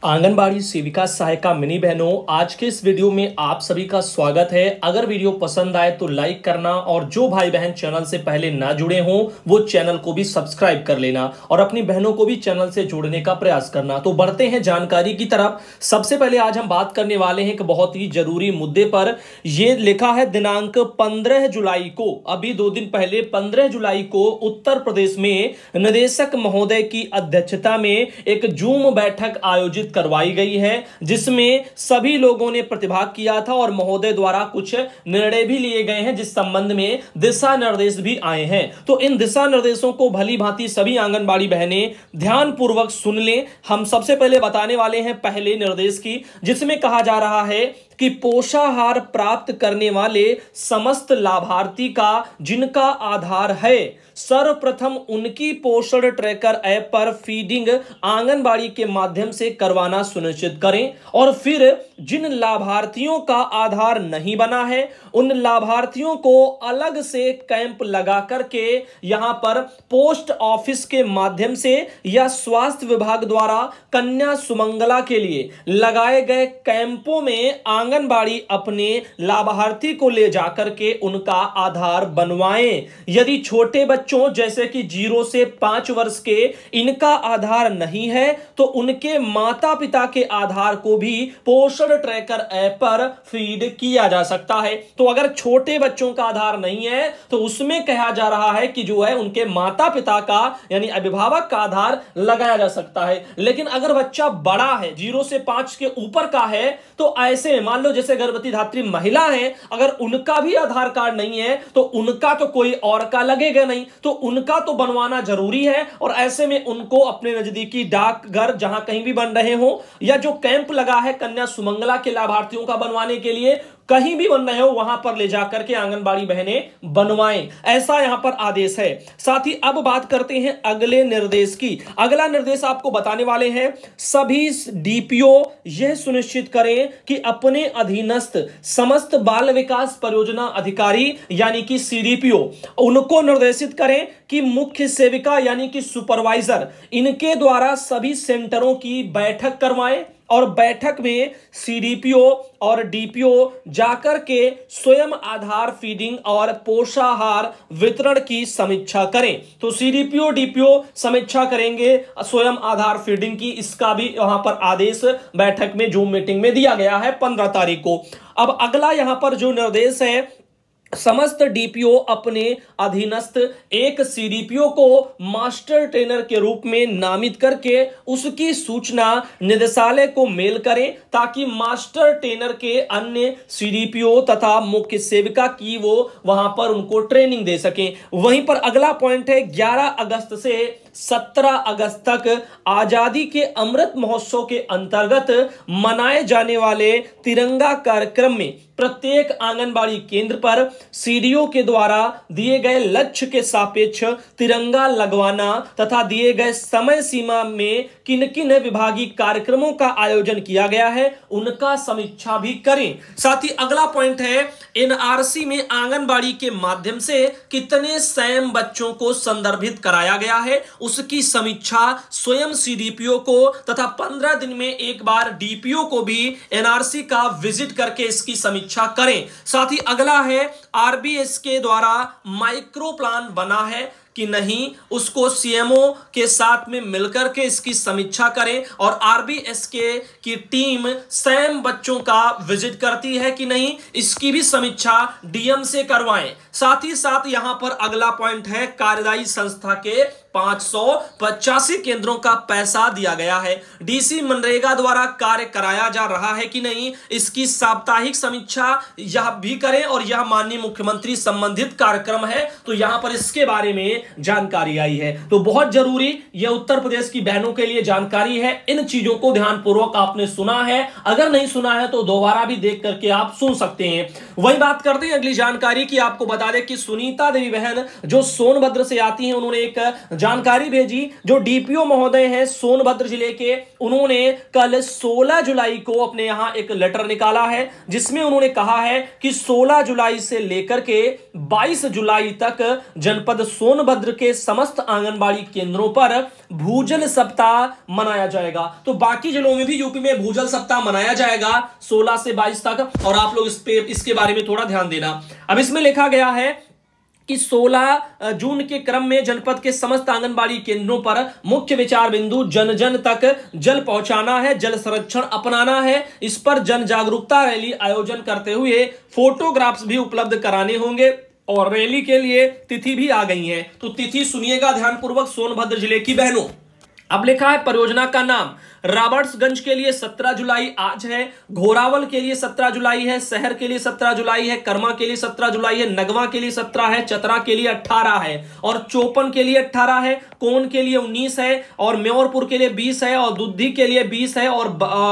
आंगनबाड़ी सेविका सहायिका मिनी बहनों, आज के इस वीडियो में आप सभी का स्वागत है। अगर वीडियो पसंद आए तो लाइक करना और जो भाई बहन चैनल से पहले ना जुड़े हों वो चैनल को भी सब्सक्राइब कर लेना और अपनी बहनों को भी चैनल से जोड़ने का प्रयास करना। तो बढ़ते हैं जानकारी की तरफ। सबसे पहले आज हम बात करने वाले हैं एक बहुत ही जरूरी मुद्दे पर। यह लिखा है दिनांक 15 जुलाई को, अभी 2 दिन पहले 15 जुलाई को उत्तर प्रदेश में निदेशक महोदय की अध्यक्षता में एक जूम बैठक आयोजित करवाई गई है, जिसमें सभी लोगों ने प्रतिभाग किया था और महोदय द्वारा कुछ निर्णय भी लिए गए हैं, जिस संबंध में दिशा निर्देश भी आए हैं। तो इन दिशा निर्देशों को भली भांति सभी आंगनबाड़ी बहनें ध्यान पूर्वक सुन लें। हम सबसे पहले बताने वाले हैं पहले निर्देश की, जिसमें कहा जा रहा है कि पोषाहार प्राप्त करने वाले समस्त लाभार्थी का जिनका आधार है, सर्वप्रथम उनकी पोषण ट्रैकर ऐप पर फीडिंग आंगनबाड़ी के माध्यम से करवाना सुनिश्चित करें और फिर जिन लाभार्थियों का आधार नहीं बना है उन लाभार्थियों को अलग से कैंप लगा करके यहां पर पोस्ट ऑफिस के माध्यम से या स्वास्थ्य विभाग द्वारा कन्या सुमंगला के लिए लगाए गए कैंपों में आंगनबाड़ी अपने लाभार्थी को ले जाकर के उनका आधार बनवाएं। यदि छोटे बच्चों जैसे कि 0 से 5 वर्ष के इनका आधार नहीं है तो उनके माता पिता के आधार को भी पोषण ट्रैकर ऐप पर फीड किया जा सकता है। तो अगर छोटे बच्चों का आधार नहीं है तो उसमें कहा जा रहा है कि जो है उनके माता पिता का यानी अभिभावक का आधार लगाया जा सकता है। लेकिन अगर बच्चा बड़ा है, 0 से 5 के ऊपर का है, तो ऐसे मान लो जैसे गर्भवती धात्री महिला है, अगर उनका भी आधार कार्ड नहीं है तो उनका तो कोई और का लगेगा नहीं, तो उनका तो बनवाना जरूरी है। और ऐसे में उनको अपने नजदीकी डाकघर जहां कहीं भी बन रहे हो या जो कैंप लगा है कन्या सुमंगला के लाभार्थियों का बनवाने के लिए, कहीं भी बन रहे हो वहां पर ले जाकर के आंगनबाड़ी बहनें बनवाएं, ऐसा यहां पर आदेश है। साथ ही अब बात करते हैं अगले निर्देश की। अगला निर्देश आपको बताने वाले हैं, सभी डीपीओ यह सुनिश्चित करें कि अपने अधीनस्थ समस्त बाल विकास परियोजना अधिकारी यानी कि सीडीपीओ उनको निर्देशित करें कि मुख्य सेविका यानी कि सुपरवाइजर इनके द्वारा सभी सेंटरों की बैठक करवाएं और बैठक में सीडीपीओ और डीपीओ जाकर के स्वयं आधार फीडिंग और पोषाहार वितरण की समीक्षा करें। तो सीडीपीओ डीपीओ समीक्षा करेंगे स्वयं आधार फीडिंग की, इसका भी वहां पर आदेश बैठक में जूम मीटिंग में दिया गया है 15 तारीख को। अब अगला यहां पर जो निर्देश है, समस्त डीपीओ अपने अधीनस्थ एक सीडीपीओ को मास्टर ट्रेनर के रूप में नामित करके उसकी सूचना निदेशालय को मेल करें ताकि मास्टर ट्रेनर के अन्य सीडीपीओ तथा मुख्य सेविका की वो वहां पर उनको ट्रेनिंग दे सकें। वहीं पर अगला पॉइंट है, 11 अगस्त से 17 अगस्त तक आजादी के अमृत महोत्सव के अंतर्गत मनाए जाने वाले तिरंगा कार्यक्रम में प्रत्येक आंगनबाड़ी केंद्र पर सीडीओ के द्वारा दिए गए लक्ष्य के सापेक्ष तिरंगा लगवाना तथा दिए गए समय सीमा में किन किन विभागीय कार्यक्रमों का आयोजन किया गया है उनका समीक्षा भी करें। साथ ही अगला पॉइंट है, एनआरसी में आंगनबाड़ी के माध्यम से कितने सैम बच्चों को संदर्भित कराया गया है उसकी समीक्षा स्वयं सीडीपीओ को तथा 15 दिन में एक बार डीपीओ को भी एनआरसी का विजिट करके इसकी समीक्षा करें। साथ ही अगला है, आरबीएस के द्वारा माइक्रो प्लान बना है कि नहीं, उसको सीएमओ के साथ में मिलकर के इसकी समीक्षा करें और आरबीएसके की टीम सैम बच्चों का विजिट करती है कि नहीं, इसकी भी समीक्षा डीएम से करवाएं। साथ ही साथ यहां पर अगला पॉइंट है, कार्यदायी संस्था के 585 केंद्रों का पैसा दिया गया है, डीसी मनरेगा द्वारा कार्य कराया जा रहा है कि नहीं, इसकी साप्ताहिक समीक्षा यह भी करें और यह माननीय मुख्यमंत्री संबंधित कार्यक्रम है तो यहां पर इसके बारे में जानकारी आई है। तो बहुत जरूरी यह उत्तर प्रदेश की बहनों के लिए जानकारी है। इन चीजों को ध्यानपूर्वक आपने सुना है, अगर नहीं सुना है तो दोबारा भी देख करके आप सुन सकते हैं। वही बात करते हैं अगली जानकारी की। आपको बता दें कि सुनीता देवी बहन जो सोनभद्र से आती हैं, उन्होंने एक जानकारी भेजी। जो डीपीओ महोदय हैं सोनभद्र जिले के, उन्होंने कल 16 जुलाई को अपने यहां एक लेटर निकाला है, जिसमें उन्होंने कहा है कि 16 जुलाई से लेकर के 22 जुलाई तक जनपद सोनभद्र के समस्त आंगनबाड़ी केंद्रों पर भूजल सप्ताह मनाया जाएगा। तो बाकी जिलों में भी यूपी में भूजल सप्ताह मनाया जाएगा 16 से 22 तक, और आप लोग इसके बारे में थोड़ा ध्यान देना। अब इसमें लिखा गया है कि 16 जून के क्रम में जनपद के समस्त आंगनबाड़ी केंद्रों पर मुख्य विचार बिंदु जन जन तक जल पहुंचाना है, जल संरक्षण अपनाना है। इस पर जन जागरूकता रैली आयोजन करते हुए फोटोग्राफ्स भी उपलब्ध कराने होंगे, और रैली के लिए तिथि भी आ गई है। तो तिथि सुनिएगा ध्यानपूर्वक सोनभद्र जिले की बहनों। अब लिखा है परियोजना का नाम, रॉबर्ट्सगंज के लिए 17 जुलाई आज है, घोरावल के लिए 17 जुलाई है, शहर के लिए 17 जुलाई है, कर्मा के लिए 17 जुलाई है, नगवा के लिए 17 है, चतरा के लिए 18 है, और चौपन के लिए 18 है, कोन के लिए 19 है, और म्योरपुर के लिए 20 है, और दुद्धी के लिए 20 है, और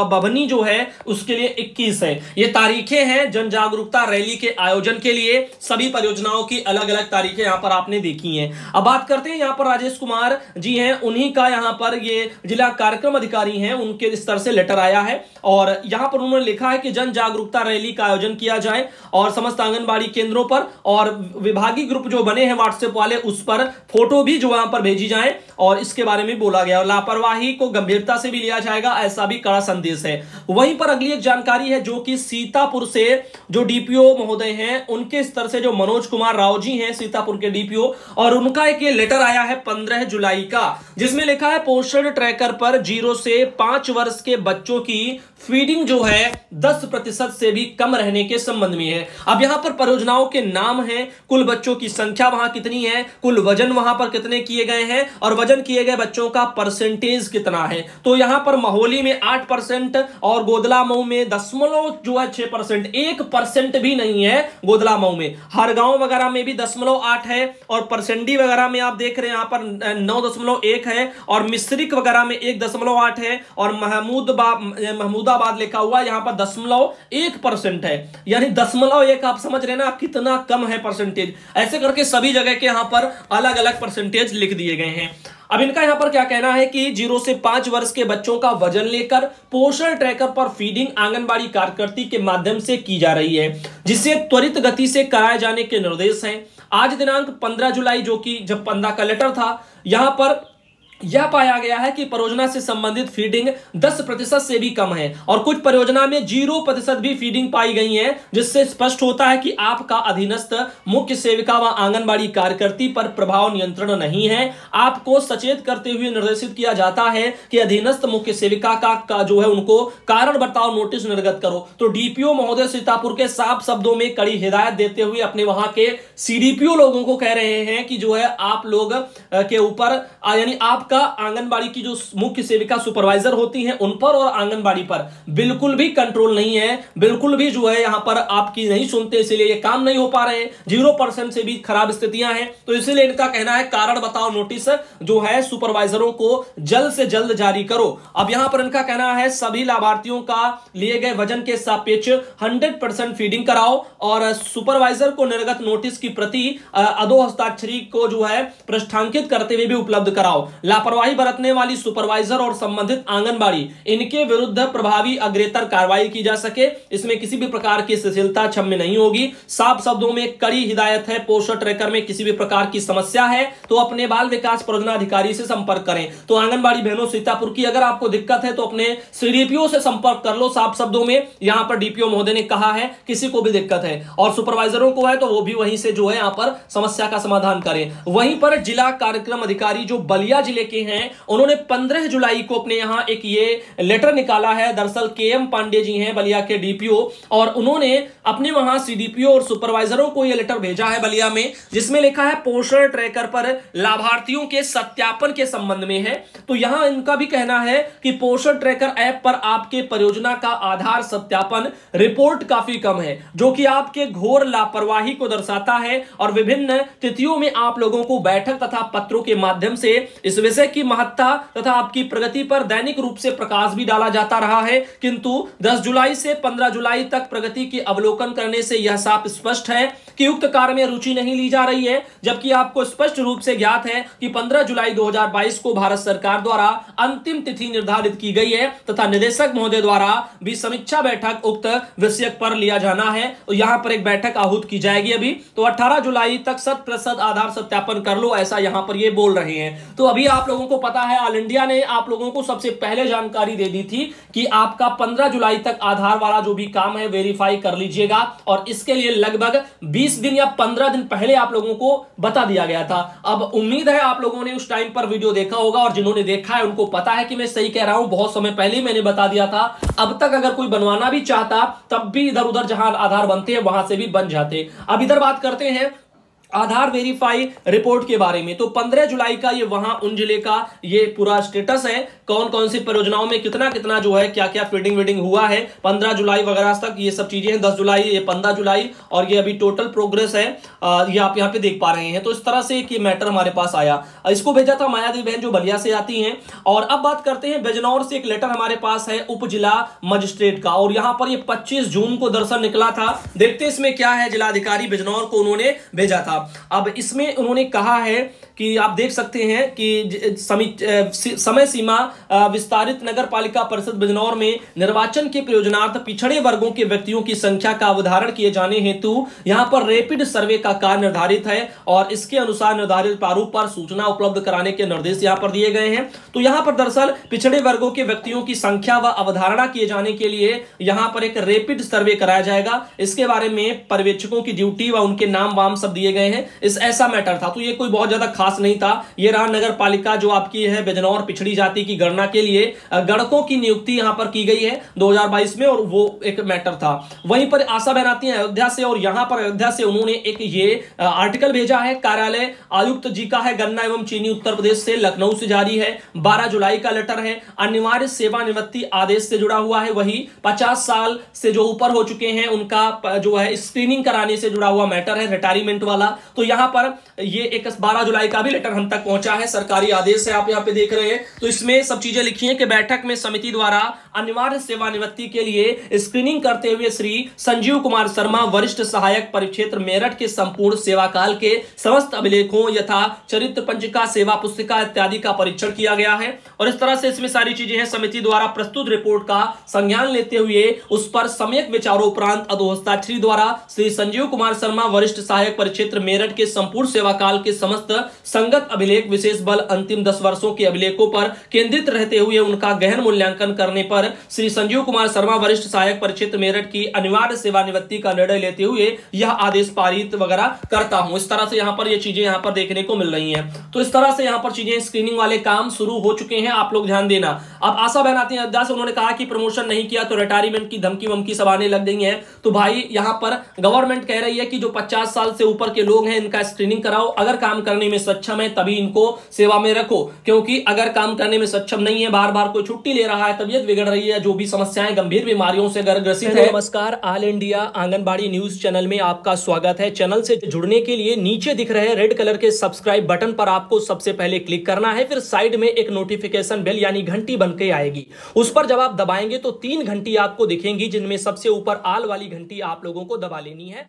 बभनी जो है उसके लिए 21 है। ये तारीखें हैं जन जागरूकता रैली के आयोजन के लिए। सभी परियोजनाओं की अलग अलग तारीखें यहां पर आपने देखी हैं। अब बात करते हैं यहां पर राजेश कुमार जी हैं, उन्हीं का यहां पर ये जिला कार्यक्रम अधिकारी हैं, उनके स्तर से लेटर आया है, और यहां पर उन्होंने लिखा है कि जन जागरूकता रैली का आयोजन किया जाए और समस्त आंगनबाड़ी केंद्रों पर, और विभागीय ग्रुप जो बने हैं व्हाट्सएप वाले, उस पर फोटो भी जो यहां पर भेजी जाए, और इसके बारे में बोला गया। और लापरवाही को गंभीरता से भी लिया जाएगा, ऐसा भी कड़ा संदेश है। वहीं पर अगली एक जानकारी है जो कि सीतापुर से जो डीपीओ महोदय हैं, उनके स्तर से जो मनोज कुमार राव जी हैं सीतापुर के डीपीओ, और उनका एक ये लेटर आया है 15 जुलाई का, जिसमें लिखा है पोषण ट्रैकर पर 0 से 5 वर्ष के बच्चों की फीडिंग जो है 10% से भी कम रहने के संबंध में है। अब यहां पर परियोजनाओं के नाम हैं, कुल बच्चों की संख्या वहां कितनी है, कुल वजन वहां पर कितने किए गए हैं, और वजन किए गए बच्चों का परसेंटेज कितना है। तो यहां पर महोली में 8% और गोदला मऊ में 0.6%, 1% भी नहीं है गोदला मऊ में। हर गांव वगैरह में भी 0.8 है, और परसेंडी वगैरह में आप देख रहे हैं यहां पर 9.1 है, और मिश्रिक वगैरह में 1.8 है, और महमूदाबाद लिखा हुआ यहां पर 0.1% है। यानी 0.1 आप समझ रहे हैं ना कितना कम है परसेंटेज। ऐसे करके सभी जगह के यहां पर अलग अलग परसेंटेज लिख दिए गए हैं। अब इनका यहां पर क्या कहना है कि 0 से 5 वर्ष के बच्चों का वजन लेकर पोषण ट्रैकर पर फीडिंग आंगनबाड़ी कार्यकर्ती के माध्यम से की जा रही है, जिसे त्वरित गति से कराए जाने के निर्देश हैं। आज दिनांक 15 जुलाई जो कि जब 15 का लेटर था, यहां पर यह पाया गया है कि परियोजना से संबंधित फीडिंग 10% से भी कम है, और कुछ परियोजना में 0% भी फीडिंग पाई गई है, जिससे स्पष्ट होता है कि आपका अधीनस्थ मुख्य सेविका व आंगनबाड़ी कार्यकर्ती पर प्रभाव नियंत्रण नहीं है। आपको सचेत करते हुए निर्देशित किया जाता है कि अधीनस्थ मुख्य सेविका का जो है उनको कारण बताओ नोटिस निर्गत करो। तो डीपीओ महोदय सीतापुर के साफ शब्दों में कड़ी हिदायत देते हुए अपने वहां के सीडीपीओ लोगों को कह रहे हैं कि जो है आप लोग के ऊपर यानी आप का आंगनबाड़ी की जो मुख्य सेविका सुपरवाइजर होती हैं उन पर और आंगनबाड़ी पर बिल्कुल भी कंट्रोल नहीं है, बिल्कुल भी जो है यहां पर आपकी नहीं सुनते, इसलिए ये काम नहीं हो पा रहे हैं। 0% से भी खराब स्थितियां हैं। तो इसलिए इनका कहना है कारण बताओ नोटिस जो है सुपरवाइजरों को जल्द से जल्द जारी करो। अब यहां पर इनका कहना है सभी लाभार्थियों का लिए गए वजन के सापेक्ष 100% फीडिंग कराओ, और सुपरवाइजर को निर्गत नोटिस की प्रति अधो हस्ताक्षरी को जो है प्रष्ठांकित करते हुए भी उपलब्ध कराओ। लापरवाही बरतने वाली सुपरवाइजर और संबंधित आंगनबाड़ी, इनके विरुद्ध प्रभावी अग्रेतर कार्रवाई की जा सके। इसमें किसी भी प्रकार की शिथिलता क्षम्य नहीं होगी। साफ शब्दों में कड़ी हिदायत है, पोषण ट्रैकर में किसी भी प्रकार की समस्या है तो अपने बाल विकास परियोजना अधिकारी से संपर्क करें। तो आंगनबाड़ी बहनों सीतापुर की अगर आपको दिक्कत है तो अपने सीडीपीओ से संपर्क कर लो। साफ शब्दों में यहां पर डीपीओ महोदय ने कहा है किसी को भी दिक्कत है और सुपरवाइजरों को है तो वो भी वहीं से जो है यहां पर समस्या का समाधान करें। वहीं पर जिला कार्यक्रम अधिकारी जो बलिया जिले के हैं, उन्होंने 15 जुलाई को अपने यहां एक ये लेटर निकाला है। दरअसल केएम पांडे जी हैं बलिया के डीपीओ, और उन्होंने अपने वहां सीडीपीओ और सुपरवाइजरों को यह लेटर भेजा है बलिया में, जिसमें लिखा है पोषण ट्रैकर पर लाभार्थियों के सत्यापन के संबंध में है। तो यहां इनका भी कहना है कि पोषण ट्रैकर ऐप पर आपके परियोजना का आधार सत्यापन रिपोर्ट काफी कम है, जो कि आपके घोर लापरवाही को दर्शाता है, और विभिन्न तिथियों में आप लोगों को बैठक तथा पत्रों के माध्यम से इस विषय की महत्ता तथा आपकी प्रगति पर दैनिक रूप से प्रकाश भी डाला जाता रहा है, किंतु 10 जुलाई से 15 जुलाई तक प्रगति की अवलोकन करने से यह साफ स्पष्ट है कि उक्त कार्य में रुचि नहीं ली जा रही है, जबकि आपको स्पष्ट रूप से ज्ञात है कि 15 जुलाई 2022 को भारत सरकार द्वारा अंतिम तिथि निर्धारित की गई है तथा निदेशक महोदय द्वारा भी समीक्षा बैठक उक्त विषय पर लिया जाना है। तो यहां पर एक बैठक आहूत की जाएगी अभी, तो 18 जुलाई तक 100% आधार सत्यापन कर लो, ऐसा यहां पर ये बोल रहे हैं। तो अभी आप लोगों को पता है ऑल इंडिया ने आप लोगों को सबसे पहले जानकारी दे दी थी कि आपका 15 जुलाई तक आधार वाला जो भी काम है वेरीफाई कर लीजिएगा, और इसके लिए लगभग 20 दिन या 15 दिन पहले आप लोगों को बता दिया गया था। अब उम्मीद है आप लोगों ने उस टाइम पर वीडियो देखा होगा, और जिन्होंने देखा है उनको पता है कि मैं सही कह रहा हूं, बहुत समय पहले ही मैंने बता दिया था। अब तक अगर कोई बनवाना भी चाहता तब भी इधर उधर जहां आधार बनते हैं वहां से भी बन जाते। अब इधर बात करते हैं आधार वेरीफाई रिपोर्ट के बारे में। तो 15 जुलाई का ये वहां उन जिले का ये पूरा स्टेटस है, कौन कौन सी परियोजनाओं में कितना कितना जो है क्या क्या फीडिंग वीडिंग हुआ है 15 जुलाई वगैरह तक, ये सब चीजें हैं। 10 जुलाई, ये 15 जुलाई, और ये अभी टोटल प्रोग्रेस है, ये आप यहाँ पे देख पा रहे हैं। तो इस तरह से एक मैटर हमारे पास आया, इसको भेजा था मायादेवी बहन जो बलिया से आती हैं। और अब बात करते हैं बिजनौर से एक लेटर हमारे पास है उप जिला मजिस्ट्रेट का, और यहाँ पर ये 25 जून को दरअसल निकला था। देखते इसमें क्या है, जिलाधिकारी बिजनौर को उन्होंने भेजा था। अब इसमें उन्होंने कहा है कि आप देख सकते हैं कि समय सीमा विस्तारित नगर पालिका परिषद बिजनौर में निर्वाचन के प्रयोजनार्थ पिछड़े वर्गों के व्यक्तियों की संख्या का अवधारण किए जाने हेतु यहां पर रैपिड सर्वे का कार्य निर्धारित है, और इसके अनुसार निर्धारित प्रारूप पर सूचना उपलब्ध कराने के निर्देश यहां पर दिए गए हैं। तो यहां पर दरअसल पिछड़े वर्गों के व्यक्तियों की संख्या व अवधारणा किए जाने के लिए यहां पर एक रैपिड सर्वे कराया जाएगा। इसके बारे में पर्यवेक्षकों की ड्यूटी व उनके नाम वाम सब दिए गए हैं। ऐसा मैटर था, तो ये कोई बहुत ज्यादा खास नहीं था। ये रहा नगर पालिका जो आपकी है बिजनौर पिछड़ी जाति की गणना के लिए गणकों की नियुक्ति यहां पर की गई है 2022 में, और वो एक मैटर था। वहीं पर आशा बहन आती है अयोध्या से, और यहां पर अयोध्या से उन्होंने एक ये आर्टिकल भेजा है, कार्यालय आयुक्त जी का है, गन्ना एवं चीनी उत्तर प्रदेश से, लखनऊ से जारी है। 12 जुलाई का लेटर है, अनिवार्य सेवानिवृत्ति आदेश से जुड़ा हुआ है। वही 50 साल से जो ऊपर हो चुके हैं उनका जो है स्क्रीनिंग कराने से जुड़ा हुआ मैटर है, रिटायरमेंट वाला। तो यहां पर ये एक 12 जुलाई का भी लेटर हम तक पहुंचा है, सरकारी आदेश है, आप यहां पे देख रहे हैं। तो इसमें सब चीजें लिखी हैं कि बैठक में समिति द्वारा अनिवार्य सेवानिवृत्ति के लिए स्क्रीनिंग करते हुए श्री संजीव कुमार शर्मा वरिष्ठ सहायक परिक्षेत्र मेरठ के संपूर्ण सेवा काल के समस्त अभिलेखों यथा चरित्र पंजिका, सेवा पुस्तिका इत्यादि का परीक्षण किया गया है। और इस तरह से इसमें सारी चीजें हैं। समिति द्वारा प्रस्तुत रिपोर्ट का संज्ञान लेते हुए उस पर सम्यक विचारों उपरांत अधोहस्ताक्षरी द्वारा श्री संजीव कुमार शर्मा वरिष्ठ सहायक परिक्षेत्र मेरठ के संपूर्ण सेवा काल के समस्त संगत अभिलेख विशेष बल अंतिम 10 वर्षों के अभिलेखों पर केंद्रित रहते हुए उनका गहन मूल्यांकन करने पर श्री संजीव कुमार शर्मा वरिष्ठ सहायक परिक्षेत्र मेरठ की अनिवार्य सेवानिवृत्ति का निर्णय लेते हुए यह आदेश पारित वगैरह करता हूं। इस तरह से यहां पर ये चीजें यहां पर देखने को मिल रही हैं। तो इस तरह से यहां पर चीजें स्क्रीनिंग वाले काम शुरू हो चुके हैं, आप लोग ध्यान देना। अब आशा बहन आती है अयोध्या से, उन्होंने कहा कि प्रमोशन नहीं किया तो रिटायरमेंट की धमकी वमकी सब आने लग गई है। तो भाई यहां पर गवर्नमेंट कह रही है कि जो 50 साल से ऊपर के लोग हैं इनका स्क्रीनिंग कराओ, अगर काम करने में सक्षम है तभी इनको सेवा में रखो, क्योंकि अगर काम करने में सक्षम नहीं है, बार बार कोई छुट्टी ले रहा है, तबीयत बिगड़ रही है, जो भी समस्याएं गंभीर बीमारियों से ग्रसित है। नमस्कार, all India anganwadi news channel में आपका स्वागत है। चैनल से जुड़ने के लिए नीचे दिख रहे रेड कलर के सब्सक्राइब बटन पर आपको सबसे पहले क्लिक करना है, फिर साइड में एक नोटिफिकेशन बेल यानी घंटी बनके आएगी, उस पर जब आप दबाएंगे तो 3 घंटी आपको दिखेंगी, जिनमें सबसे ऊपर ऑल वाली घंटी आप लोगों को दबा लेनी है।